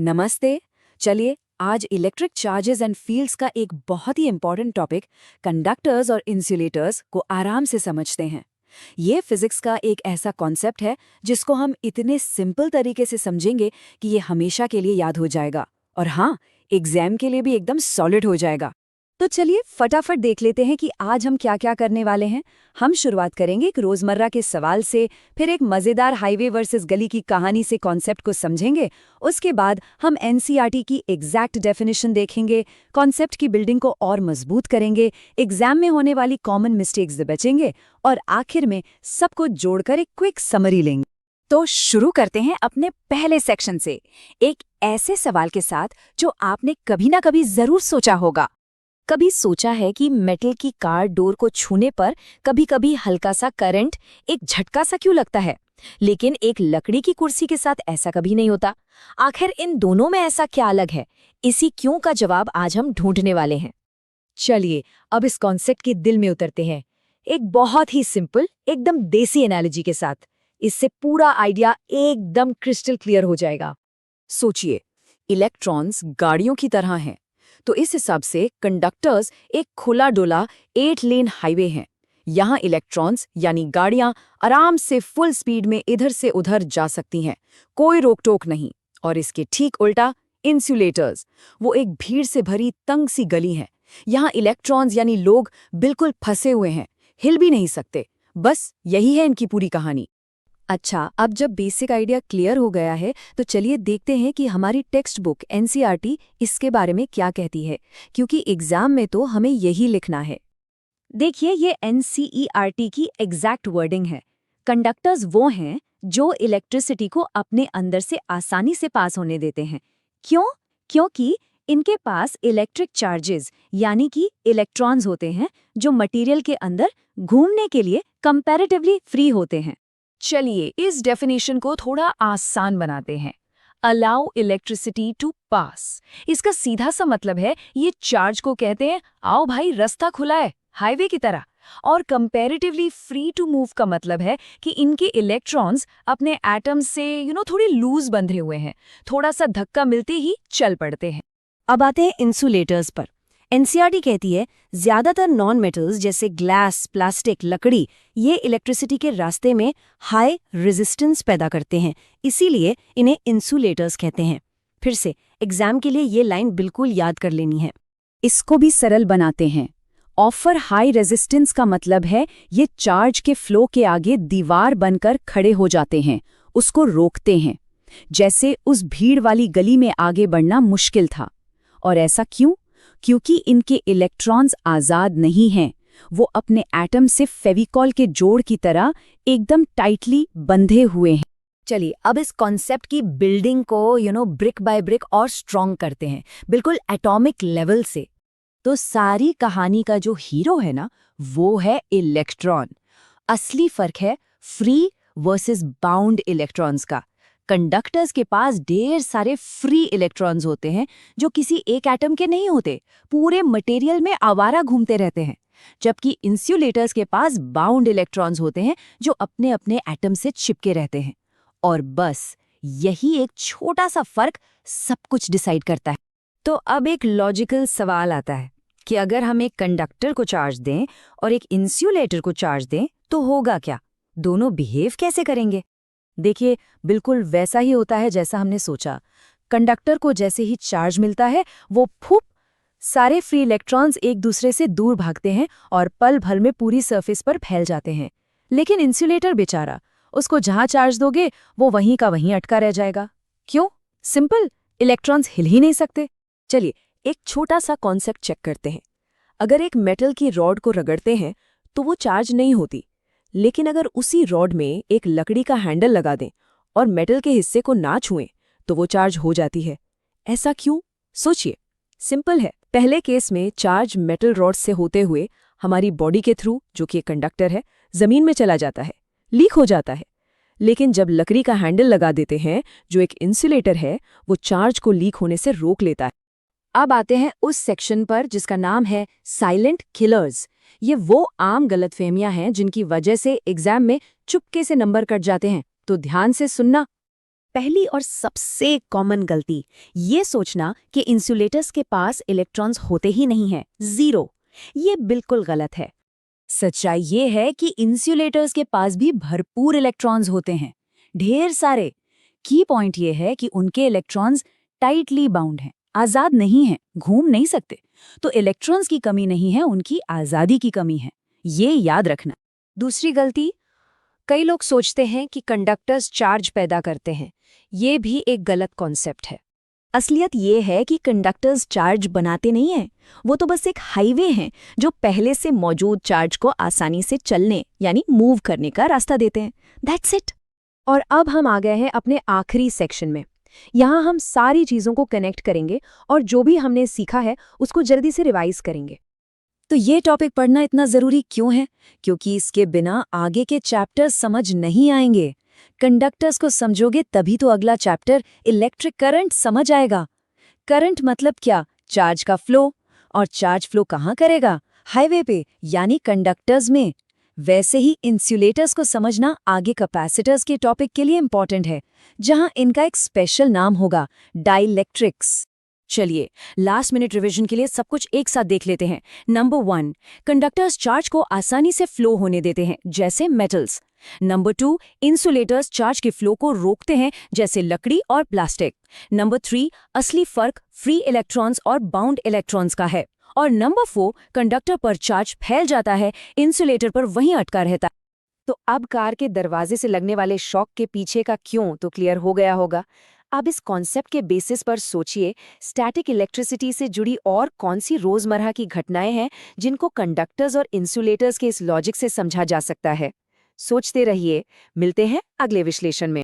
नमस्ते। चलिए आज इलेक्ट्रिक चार्जेस एंड फील्ड्स का एक बहुत ही इंपॉर्टेंट टॉपिक कंडक्टर्स और इंसुलेटर्स को आराम से समझते हैं। ये फिजिक्स का एक ऐसा कॉन्सेप्ट है जिसको हम इतने सिंपल तरीके से समझेंगे कि ये हमेशा के लिए याद हो जाएगा और हाँ, एग्जाम के लिए भी एकदम सॉलिड हो जाएगा। तो चलिए फटाफट देख लेते हैं कि आज हम क्या क्या करने वाले हैं। हम शुरुआत करेंगे एक रोजमर्रा के सवाल से, फिर एक मजेदार हाईवे वर्सेस गली की कहानी से कॉन्सेप्ट को समझेंगे। उसके बाद हम एनसीईआरटी की एग्जैक्ट डेफिनेशन देखेंगे, कॉन्सेप्ट की बिल्डिंग को और मजबूत करेंगे, एग्जाम में होने वाली कॉमन मिस्टेक्स से बचेंगे और आखिर में सबको जोड़कर एक क्विक समरी लेंगे। तो शुरू करते हैं अपने पहले सेक्शन से, एक ऐसे सवाल के साथ जो आपने कभी ना कभी जरूर सोचा होगा। कभी सोचा है कि मेटल की कार डोर को छूने पर कभी कभी हल्का सा करंट, एक झटका सा क्यों लगता है, लेकिन एक लकड़ी की कुर्सी के साथ ऐसा कभी नहीं होता। आखिर इन दोनों में ऐसा क्या अलग है? इसी क्यों का जवाब आज हम ढूंढने वाले हैं। चलिए अब इस कॉन्सेप्ट के दिल में उतरते हैं, एक बहुत ही सिंपल, एकदम देसी एनालॉजी के साथ। इससे पूरा आइडिया एकदम क्रिस्टल क्लियर हो जाएगा। सोचिए, इलेक्ट्रॉन्स गाड़ियों की तरह हैं, तो इस हिसाब से कंडक्टर्स एक खुला डुला 8 लेन हाईवे हैं। यहाँ इलेक्ट्रॉन्स यानी गाड़ियां आराम से फुल स्पीड में इधर से उधर जा सकती हैं, कोई रोक टोक नहीं। और इसके ठीक उल्टा इंसुलेटर्स, वो एक भीड़ से भरी तंग सी गली है। यहाँ इलेक्ट्रॉन्स यानी लोग बिल्कुल फंसे हुए हैं, हिल भी नहीं सकते। बस यही है इनकी पूरी कहानी। अच्छा, अब जब बेसिक आइडिया क्लियर हो गया है तो चलिए देखते हैं कि हमारी टेक्स्ट बुक एनसीईआरटी इसके बारे में क्या कहती है, क्योंकि एग्जाम में तो हमें यही लिखना है। देखिए, ये एनसीईआरटी की एग्जैक्ट वर्डिंग है। कंडक्टर्स वो हैं जो इलेक्ट्रिसिटी को अपने अंदर से आसानी से पास होने देते हैं। क्यों? क्योंकि इनके पास इलेक्ट्रिक चार्जेस यानी कि इलेक्ट्रॉन्स होते हैं जो मटेरियल के अंदर घूमने के लिए कंपैरेटिवली फ्री होते हैं। चलिए इस डेफिनेशन को थोड़ा आसान बनाते हैं। अलाउ इलेक्ट्रिसिटी टू पास, इसका सीधा सा मतलब है ये चार्ज को कहते हैं आओ भाई रास्ता खुला है, हाईवे की तरह। और कंपैरेटिवली फ्री टू मूव का मतलब है कि इनके इलेक्ट्रॉन्स अपने एटम से थोड़ी लूज बंधे हुए हैं, थोड़ा सा धक्का मिलते ही चल पड़ते हैं। अब आते हैं इंसुलेटर्स पर। एनसीईआरटी कहती है ज्यादातर नॉन मेटल्स जैसे ग्लास, प्लास्टिक, लकड़ी ये इलेक्ट्रिसिटी के रास्ते में हाई रेजिस्टेंस पैदा करते हैं, इसीलिए इन्हें इंसुलेटर्स कहते हैं। फिर से एग्जाम के लिए ये लाइन बिल्कुल याद कर लेनी है। इसको भी सरल बनाते हैं। ऑफर हाई रेजिस्टेंस का मतलब है ये चार्ज के फ्लो के आगे दीवार बनकर खड़े हो जाते हैं, उसको रोकते हैं। जैसे उस भीड़ वाली गली में आगे बढ़ना मुश्किल था। और ऐसा क्यों? क्योंकि इनके इलेक्ट्रॉन्स आज़ाद नहीं हैं, वो अपने एटम से फेविकॉल के जोड़ की तरह एकदम टाइटली बंधे हुए हैं। चलिए अब इस कॉन्सेप्ट की बिल्डिंग को ब्रिक बाय ब्रिक और स्ट्रॉन्ग करते हैं, बिल्कुल एटॉमिक लेवल से। तो सारी कहानी का जो हीरो है ना, वो है इलेक्ट्रॉन। असली फर्क है फ्री वर्सेस बाउंड इलेक्ट्रॉन्स का। कंडक्टर्स के पास ढेर सारे फ्री इलेक्ट्रॉन्स होते हैं जो किसी एक एटम के नहीं होते, पूरे मटेरियल में आवारा घूमते रहते हैं। जबकि इंसुलेटर्स के पास बाउंड इलेक्ट्रॉन्स होते हैं जो अपने अपने एटम से चिपके रहते हैं। और बस यही एक छोटा सा फर्क सब कुछ डिसाइड करता है। तो अब एक लॉजिकल सवाल आता है कि अगर हम एक कंडक्टर को चार्ज दें और एक इंसुलेटर को चार्ज दें तो होगा क्या? दोनों बिहेव कैसे करेंगे? देखिए, बिल्कुल वैसा ही होता है जैसा हमने सोचा। कंडक्टर को जैसे ही चार्ज मिलता है वो फूप, सारे फ्री इलेक्ट्रॉन्स एक दूसरे से दूर भागते हैं और पल भर में पूरी सरफेस पर फैल जाते हैं। लेकिन इंसुलेटर बेचारा, उसको जहां चार्ज दोगे वो वहीं का वहीं अटका रह जाएगा। क्यों? सिंपल, इलेक्ट्रॉन्स हिल ही नहीं सकते। चलिए एक छोटा सा कॉन्सेप्ट चेक करते हैं। अगर एक मेटल की रॉड को रगड़ते हैं तो वो चार्ज नहीं होती, लेकिन अगर उसी रॉड में एक लकड़ी का हैंडल लगा दें और मेटल के हिस्से को ना छुएं तो वो चार्ज हो जाती है। ऐसा क्यों? सोचिए, सिंपल है। पहले केस में चार्ज मेटल रॉड से होते हुए हमारी बॉडी के थ्रू, जो कि एक कंडक्टर है, जमीन में चला जाता है, लीक हो जाता है। लेकिन जब लकड़ी का हैंडल लगा देते हैं, जो एक इंसुलेटर है, वो चार्ज को लीक होने से रोक लेता है। अब आते हैं उस सेक्शन पर जिसका नाम है साइलेंट किलर्स। ये वो आम गलतफहमियां हैं जिनकी वजह से एग्जाम में चुपके से नंबर कट जाते हैं, तो ध्यान से सुनना। पहली और सबसे कॉमन गलती ये सोचना कि इंसुलेटर्स के पास इलेक्ट्रॉन्स होते ही नहीं हैं, जीरो। ये बिल्कुल गलत है। सच्चाई ये है कि इंसुलेटर्स के पास भी भरपूर इलेक्ट्रॉन्स होते हैं, ढेर सारे। की पॉइंट ये है कि उनके इलेक्ट्रॉन्स टाइटली बाउंड हैं, आजाद नहीं हैं, घूम नहीं सकते। तो इलेक्ट्रॉन्स की कमी नहीं है, उनकी आजादी की कमी है। ये याद रखना। दूसरी गलती, कई लोग सोचते हैं कि कंडक्टर्स चार्ज पैदा करते हैं। ये भी एक गलत कॉन्सेप्ट है। असलियत ये है कि कंडक्टर्स चार्ज बनाते नहीं हैं, वो तो बस एक हाईवे हैं जो पहले से मौजूद चार्ज को आसानी से चलने यानी मूव करने का रास्ता देते हैं। That's it. और अब हम आ गए हैं अपने आखिरी सेक्शन में। यहाँ हम सारी चीज़ों को कनेक्ट करेंगे और जो भी हमने सीखा है उसको जल्दी से रिवाइज करेंगे। तो ये टॉपिक पढ़ना इतना जरूरी क्यों है? क्योंकि इसके बिना आगे के चैप्टर्स समझ नहीं आएंगे। कंडक्टर्स को समझोगे तभी तो अगला चैप्टर इलेक्ट्रिक करंट समझ आएगा। करंट मतलब क्या? चार्ज का फ्लो। और चार्ज फ्लो कहाँ करेगा? हाईवे पे, यानी कंडक्टर्स में। वैसे ही इंसुलेटर्स को समझना आगे कैपेसिटर्स के टॉपिक के लिए इंपॉर्टेंट है, जहां इनका एक स्पेशल नाम होगा, डाइलेक्ट्रिक्स। चलिए लास्ट मिनट रिवीजन के लिए सब कुछ एक साथ देख लेते हैं। नंबर 1, कंडक्टर्स चार्ज को आसानी से फ्लो होने देते हैं, जैसे मेटल्स। नंबर 2, इंसुलेटर्स चार्ज के फ्लो को रोकते हैं, जैसे लकड़ी और प्लास्टिक। नंबर 3, असली फर्क फ्री इलेक्ट्रॉन्स और बाउंड इलेक्ट्रॉन्स का है। और नंबर 4, कंडक्टर पर चार्ज फैल जाता है, इंसुलेटर पर वहीं अटका रहता है। तो अब कार के दरवाजे से लगने वाले शॉक के पीछे का क्यों तो क्लियर हो गया होगा। अब इस कॉन्सेप्ट के बेसिस पर सोचिए, स्टैटिक इलेक्ट्रिसिटी से जुड़ी और कौन सी रोजमर्रा की घटनाएं हैं जिनको कंडक्टर्स और इंसुलेटर्स के इस लॉजिक से समझा जा सकता है। सोचते रहिए, मिलते हैं अगले विश्लेषण में।